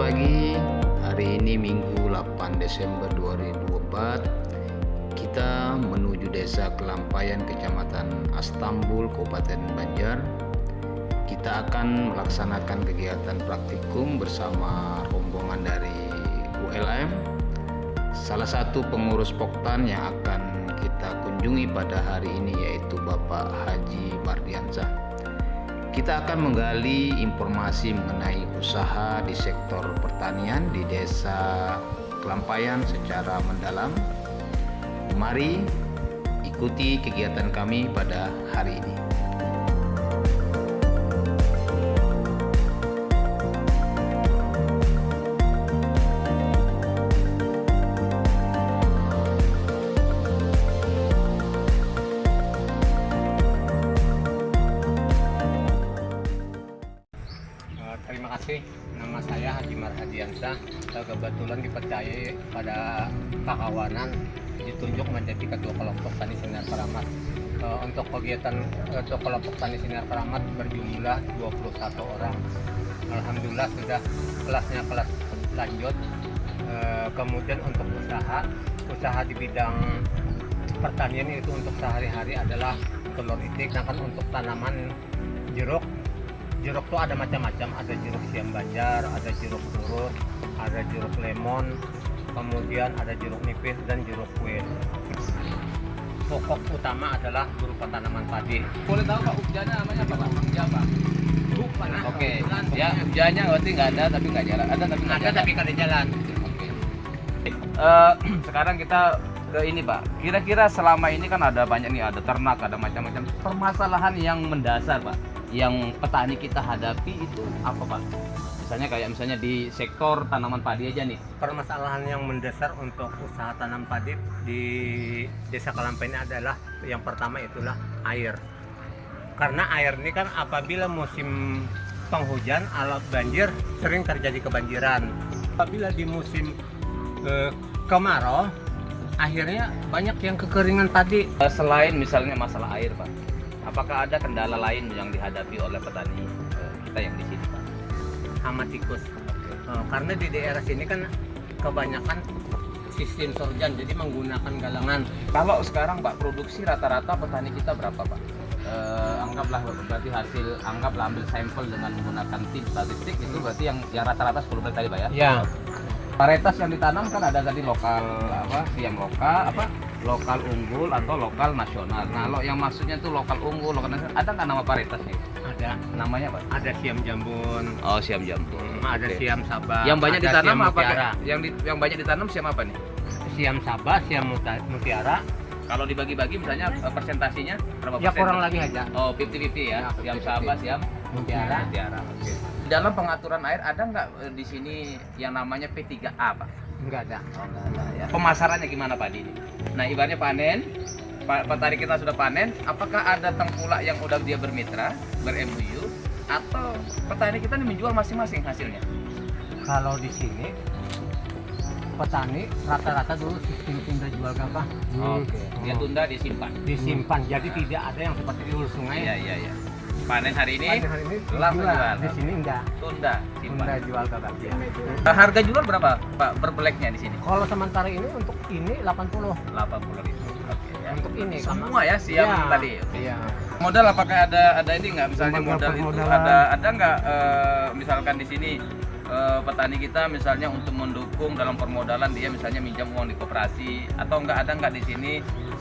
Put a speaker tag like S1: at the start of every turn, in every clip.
S1: pagi. Hari ini Minggu 8 Desember 2024. Kita menuju Desa Kelampayan, Kecamatan Astambul, Kabupaten Banjar. Kita akan melaksanakan kegiatan praktikum bersama rombongan dari ULM. Salah satu pengurus Poktan yang akan kita kunjungi pada hari ini yaitu Bapak Haji Mardiansyah. Kita akan menggali informasi mengenai usaha di sektor pertanian di Desa Kelampayan secara mendalam. Mari ikuti kegiatan kami pada hari ini.
S2: Terima kasih, nama saya Haji Mardiansyah. Kebetulan dipercayai pada Pakawanan ditunjuk menjadi ketua kelompok Tani Sinar Keramat. Untuk kegiatan kelompok Tani Sinar Keramat berjumlah 21 orang. Alhamdulillah sudah kelasnya kelas lanjut. Kemudian untuk usaha di bidang pertanian itu untuk sehari-hari adalah telur itik. Sedangkan untuk tanaman jeruk itu ada macam-macam, ada jeruk siam banjar, ada jeruk purut, ada jeruk lemon, kemudian ada jeruk nipis dan jeruk kuil. Pokok utama adalah berupa tanaman padi.
S3: Boleh tahu Pak, ubjanya namanya apa Pak? Ubja apa?
S2: Bukan.
S3: Oke. Ya, ubjanya berarti nggak ada tapi nggak jalan. Ada tapi nggak
S2: Ada
S3: jalan.
S2: tapi nggak ada jalan.
S3: Oke. Sekarang kita ke ini Pak. Kira-kira selama ini kan ada banyak nih, ada ternak, ada macam-macam permasalahan yang mendasar Pak, yang petani kita hadapi itu apa Pak? Misalnya di sektor tanaman padi aja nih.
S2: Permasalahan yang mendasar untuk usaha tanam padi di Desa Kelampayan adalah yang pertama itulah air. Karena air ini kan apabila musim penghujan atau banjir sering terjadi kebanjiran. Apabila di musim kemarau akhirnya banyak yang kekeringan padi.
S3: Selain misalnya masalah air Pak, apakah ada kendala lain yang dihadapi oleh petani kita yang di sini Pak?
S2: Hama tikus. Karena di daerah sini kan kebanyakan sistem sorjan, jadi menggunakan galangan.
S3: Kalau sekarang Pak, produksi rata-rata petani kita berapa Pak? Anggaplah berarti anggaplah ambil sampel dengan menggunakan tim statistik itu berarti yang rata-rata 10 tadi Pak ya?
S2: Ya.
S3: Varietas yang ditanam kan ada tadi lokal lokal unggul atau lokal nasional. Nah, lo yang maksudnya tuh lokal unggul, lokal nasional, ada nggak nama varietasnya?
S2: Ada.
S3: Namanya Pak?
S2: Ada siam jambon.
S3: Oh, siam jambon.
S2: Ada
S3: Oke.
S2: siam sabah.
S3: Yang banyak
S2: ada
S3: ditanam
S2: siam
S3: apa?
S2: mutiara.
S3: Yang banyak ditanam siam apa nih?
S2: Siam sabah, siam mutiara.
S3: Kalau dibagi-bagi misalnya persentasinya berapa
S2: Ya
S3: persen?
S2: kurang lagi aja.
S3: Oh, 50-50 ya.
S2: Ya,
S3: Siam
S2: 50-50.
S3: sabah, siam
S2: Mutiara.
S3: mutiara. Oke. Dalam pengaturan air ada nggak di sini yang namanya P3A Pak?
S2: Enggak ada.
S3: Oh, nggak ada ya. Pemasarannya gimana Pak ini? Nah, ibaratnya panen, petani kita sudah panen, apakah ada tengkulak yang udah dia bermitra, ber-MOU, atau petani kita nih menjual masing-masing hasilnya?
S2: Kalau di sini petani rata-rata dulu sistem tunda jual gabah.
S3: Oke. Dia tunda disimpan.
S2: Disimpan. Jadi tidak ada yang seperti di hulu sungai.
S3: Iya. Panen hari ini,
S2: Panen hari ini
S3: langsung jual.
S2: Di sini enggak.
S3: Tunda, simpan.
S2: Tunda jual gabah. Ya.
S3: Harga jual berapa Pak per beleknya di sini?
S2: Kalau sementara ini untuk ini 80.
S3: 80.000. Oke ya.
S2: Untuk ini
S3: Semua ya siam
S2: Ya.
S3: tadi.
S2: Iya.
S3: Modal apakah ada ini nggak misalnya
S2: Lembaga
S3: modal itu
S2: permodalan.
S3: ada nggak misalkan di sini petani kita misalnya untuk mendukung dalam permodalan dia misalnya minjam uang di koperasi atau ada nggak di sini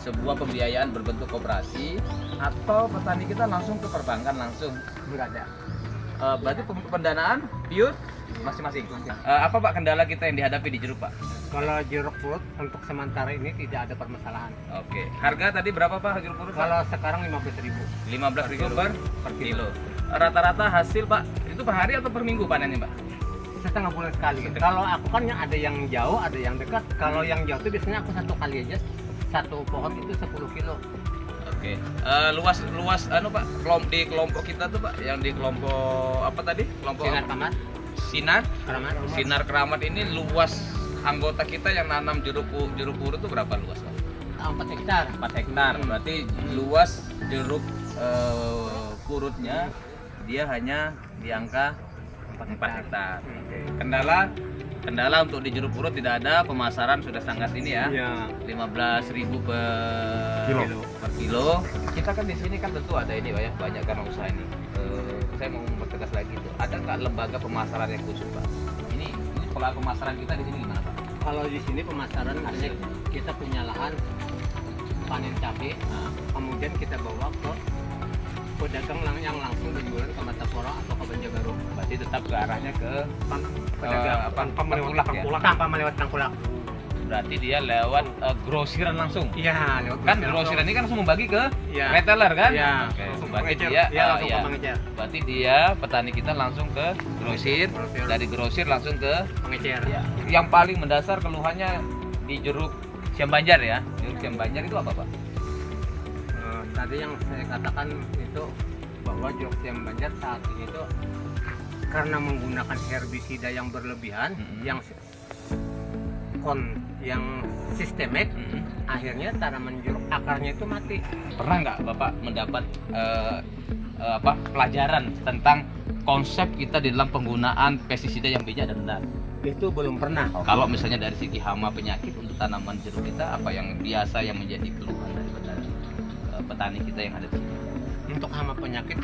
S3: sebuah pembiayaan berbentuk koperasi atau petani kita langsung ke perbankan langsung?
S2: Enggak ada.
S3: Berarti pendanaan pure masing-masing. Apa Pak kendala kita yang dihadapi di jeruk Pak?
S2: Kalau jeruk purut untuk sementara ini tidak ada permasalahan.
S3: Oke. Harga tadi berapa Pak jeruk purut? Pak?
S2: Kalau sekarang 15.000.
S3: 15.000 per
S2: kilo.
S3: Rata-rata hasil Pak itu per hari atau per minggu panennya Pak?
S2: Setengah bulan sekali. Kalau aku kan yang ada yang jauh, ada yang dekat. Kalau yang jauh itu biasanya aku satu kali aja, satu pohon itu 10 kilo.
S3: Oke. Luas Pak, di kelompok kita tuh Pak, yang di kelompok apa tadi? Kelompok
S2: Sinar
S3: apa?
S2: Keramat.
S3: Sinar. Sinar Keramat ini luas anggota kita yang nanam jeruk purut itu berapa luas Pak?
S2: 4 hektar.
S3: 4 hektar. Berarti luas jeruk purutnya dia hanya di angka 4 hektar. Oke. Kendala untuk di jeruk purut tidak ada, pemasaran sudah sangat ini ya.
S2: Iya.
S3: 15.000 per kilo. Kita kan di sini kan tentu ada ini Pak ya, banyak kan usaha ini. Saya mau mempertegas lagi tuh, ada nggak lembaga pemasaran yang khusus Pak? Ini pola pemasaran kita di sini gimana Pak?
S2: Kalau di sini pemasaran asik, kita punya lahan panen cabai, kemudian kita bawa ke pedagang yang langsung berjualan ke Martapura atau ke Banjarbaru.
S3: Berarti tetap ke arahnya ke
S2: Pedagang
S3: tanpa melewati Tengkulak ya?
S2: tanpa melewati Tengkulak.
S3: Berarti dia lewat grosiran langsung.
S2: Iya, lewat
S3: Kan grosiran ini kan langsung membagi ke
S2: Iya.
S3: retailer kan?
S2: Iya.
S3: Oke.
S2: Langsung
S3: Berarti
S2: pengecer.
S3: dia
S2: Iya, langsung
S3: iya.
S2: ke pengecer.
S3: Berarti dia petani kita langsung ke grosir,
S2: Grosir.
S3: dari grosir langsung ke
S2: Pengecer.
S3: ya. Yang paling mendasar keluhannya di jeruk Siam Banjar ya. Jeruk Siam Banjar itu apa Pak?
S2: Tadi yang saya katakan itu bahwa jeruk Siam Banjar saat ini itu karena menggunakan herbisida yang berlebihan, yang sistemik, akhirnya tanaman jeruk akarnya itu mati.
S3: Pernah nggak Bapak mendapat pelajaran tentang konsep kita di dalam penggunaan pestisida yang bijak dan benar?
S2: Itu belum pernah.
S3: Kalau misalnya dari segi hama penyakit untuk tanaman jeruk kita, apa yang biasa yang menjadi keluhan daripada petani kita yang ada di sini?
S2: Untuk hama penyakit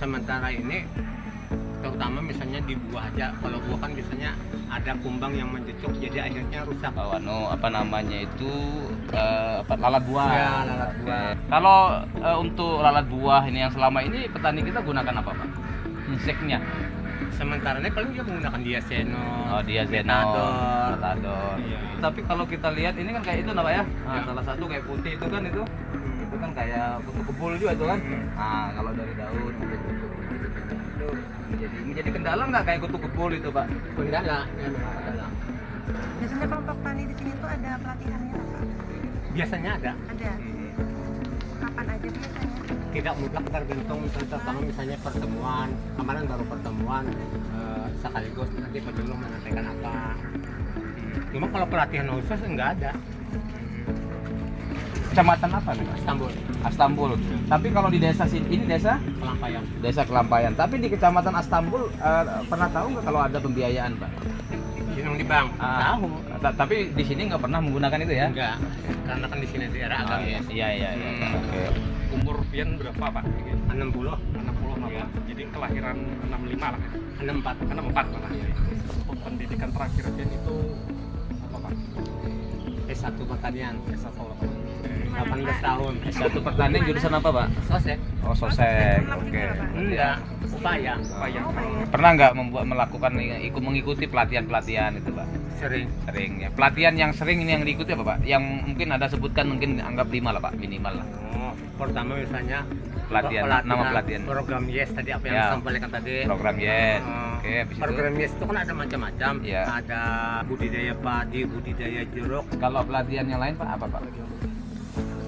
S2: sementara ini terutama misalnya di buah aja. Kalau buah kan biasanya ada kumbang yang mencecok jadi akhirnya rusak.
S3: Lalat buah.
S2: Ya, lalat buah.
S3: Kalau untuk lalat buah ini yang selama ini petani kita gunakan apa Pak? Inseknya?
S2: Sementara ini paling dia menggunakan diasenon,
S3: Metadon.
S2: Iya.
S3: Tapi kalau kita lihat ini kan kayak itu Pak ya. Salah satu kayak putih itu kan itu kan kayak kutu kebul juga itu kan. Nah, kalau dari daun itu menjadi kendala nggak kayak kutu kebul itu Pak?
S2: Kendala.
S4: Biasanya kelompok tani di sini tuh ada pelatihannya apa?
S2: Biasanya ada.
S4: Ada. Kapan aja biasanya?
S2: Tidak mutlak tergantung terutama misalnya pertemuan. Kemarin baru pertemuan sekaligus nanti penyuluh menyampaikan apa. Cuma kalau pelatihan khusus enggak ada.
S3: Kecamatan apa nih Pak? Astambul. Tapi kalau di desa sini, ini desa Kelampayan. Tapi di kecamatan Astambul pernah tahu nggak kalau ada pembiayaan Pak?
S2: Yang di bank. Tahu.
S3: Tapi di sini nggak pernah menggunakan itu ya?
S2: Enggak. Karena kan di sini daerah agama.
S3: Iya. Oke.
S5: Umur pian berapa Pak?
S2: 60.
S5: 60 lah Pak. Jadi kelahiran 65 lah ya.
S2: 64.
S5: 64 malah ya. Pendidikan terakhir pian itu apa Pak?
S2: S1 pertanian.
S5: S1 lah Pak.
S2: 18 tahun.
S3: S1 pertanian jurusan apa Pak?
S2: Sosek.
S3: Oh sosek. Oke.
S2: Enggak. Upaya.
S3: Pernah nggak mengikuti pelatihan itu Pak?
S2: Sering.
S3: Ya. Pelatihan yang sering ini yang diikuti apa Pak? Yang mungkin ada sebutkan mungkin anggap 5 lah Pak minimal lah.
S2: Pertama misalnya
S3: Nama pelatihan.
S2: Program YES tadi apa yang
S3: Ya.
S2: disampaikan tadi.
S3: Program YES. Oke, habis itu
S2: Program YES itu kan ada macam-macam.
S3: Ya.
S2: Ada budidaya padi, budidaya jeruk.
S3: kalau pelatihan yang lain Pak apa Pak?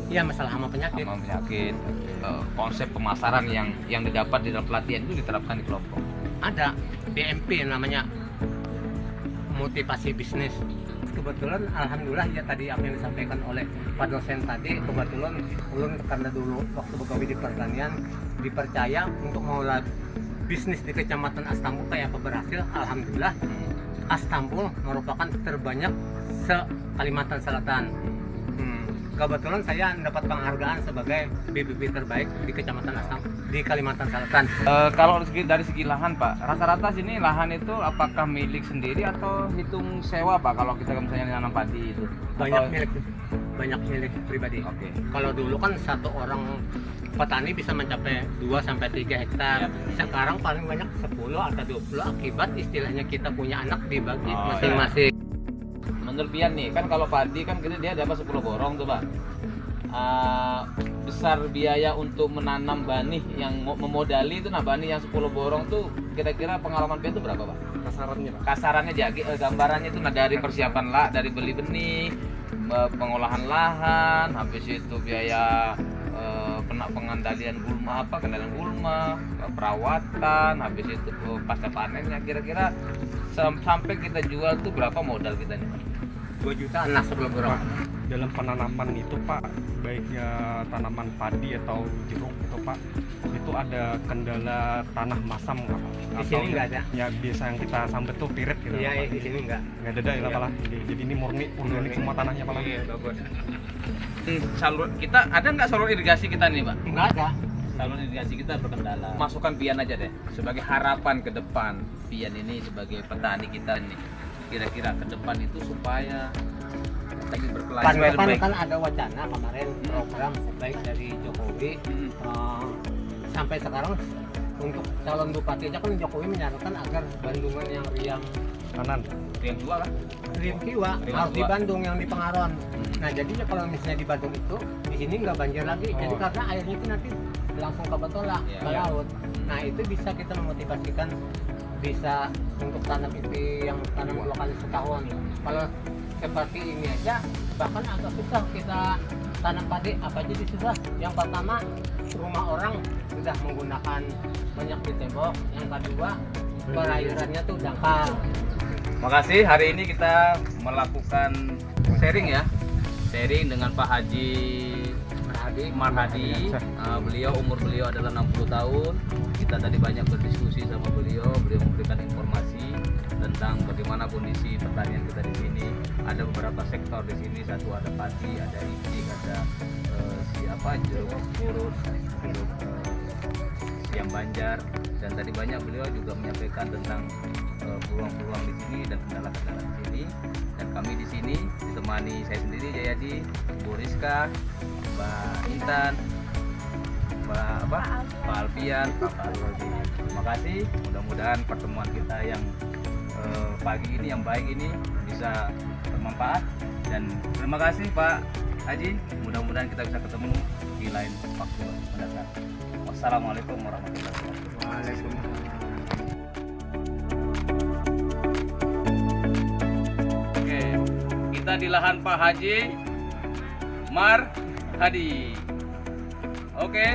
S2: Iya, masalah hama penyakit.
S3: Hama penyakit. Konsep pemasaran yang didapat di dalam pelatihan itu diterapkan di kelompok.
S2: Ada BMP namanya, motivasi bisnis. Kebetulan alhamdulillah ya tadi apa yang disampaikan oleh Pak dosen tadi, kebetulan ulun karena dulu waktu begawi di pertanian dipercaya untuk mengelola bisnis di Kecamatan Astambul kayak apa berhasil. Alhamdulillah Astambul merupakan terbanyak se-Kalimantan Selatan. Kebetulan saya mendapat penghargaan sebagai BBB terbaik di Kecamatan Astambul di Kalimantan Selatan.
S3: Kalau dari segi lahan Pak, rata-rata sini lahan itu apakah milik sendiri atau hitung sewa Pak kalau kita misalnya nanam padi itu?
S2: Banyak milik pribadi.
S3: Oke.
S2: Kalau dulu kan satu orang petani bisa mencapai 2 sampai 3 hektar.
S3: Ya.
S2: Sekarang paling banyak 10 atau 20 akibat istilahnya kita punya anak dibagi
S3: Oh,
S2: masing-masing.
S3: Menurut Pian nih, kan kalau padi kan dia dapat 10 borong tuh Pak. Besar biaya untuk menanam benih yang memodali itu benih yang 10 borong tuh kira-kira pengalaman Pian tuh berapa Pak?
S5: Kasarannya Pak.
S3: Kasarannya gambarannya itu dari persiapan dari beli benih, pengolahan lahan, habis itu biaya kendalian gulma, perawatan, habis itu pasca panennya kira-kira sampai kita jual tuh berapa modal kita nih Pak?
S2: 2 jutaan lah sebelum borong.
S5: dalam penanaman itu Pak, baiknya tanaman padi atau jeruk itu Pak, itu ada kendala tanah masam nggak Pak?
S2: Di sini nggak ada.
S5: Ya biasa yang kita sambet tuh pirit gitu.
S2: Iya,
S5: Pak.
S2: di sini enggak.
S5: Nggak ada ya Pak lah. Jadi ini murni organik semua tanahnya Pak lah.
S2: Iya, bagus.
S3: Salur kita ada nggak salur irigasi kita nih Pak?
S2: Enggak ada.
S3: Salur irigasi kita berkendala. Masukkan Pian aja deh sebagai harapan ke depan. Pian ini sebagai petani kita nih. Kira-kira ke depan itu supaya lagi berkelanjutan.
S2: Kan ada wacana kemarin program baik dari Jokowi sampai sekarang untuk calon bupati aja kan Jokowi menyarankan agar Bandungan yang Riam
S5: Kanan.
S3: Yang dua kan?
S2: Riam Kiwa
S3: Riam
S2: harus di
S3: Kiwa.
S2: Bandung yang di Pengaron. Nah jadinya kalau misalnya di Bandung itu di sini nggak banjir lagi. Jadi karena airnya itu nanti langsung ke Batola
S3: Iya.
S2: ke laut. Nah itu bisa kita memotivasikan bisa untuk tanam itu yang tanam 2 kali setahun. Kalau seperti ini aja bahkan agak susah kita tanam padi apa jadi susah. Yang pertama rumah orang sudah menggunakan banyak di tembok. Yang kedua perairannya tuh dangkal.
S3: Makasih, hari ini kita melakukan sharing ya. Sharing dengan Pak Haji Marhadi. Umur beliau adalah 60 tahun. Kita tadi banyak berdiskusi sama beliau. Beliau memberikan informasi tentang bagaimana kondisi pertanian kita di sini. Ada beberapa sektor di sini. Satu ada padi, ada itik, ada jeruk purut, jeruk siam banjar. Dan tadi banyak beliau juga menyampaikan tentang peluang-peluang di sini dan kendala-kendala di sini. Dan kami di sini ditemani saya sendiri Jayadi, Bu Rizka, Mbak Intan, Pak Alfian, Pak Alfi. Terima kasih. Mudah-mudahan pertemuan kita yang pagi ini yang baik ini bisa bermanfaat. Dan terima kasih Pak Haji. Mudah-mudahan kita bisa ketemu di lain waktu mendatang. Wassalamualaikum warahmatullahi wabarakatuh.
S2: Waalaikumsalam.
S3: Oke, kita di lahan Pak Haji Marhadi. Oke.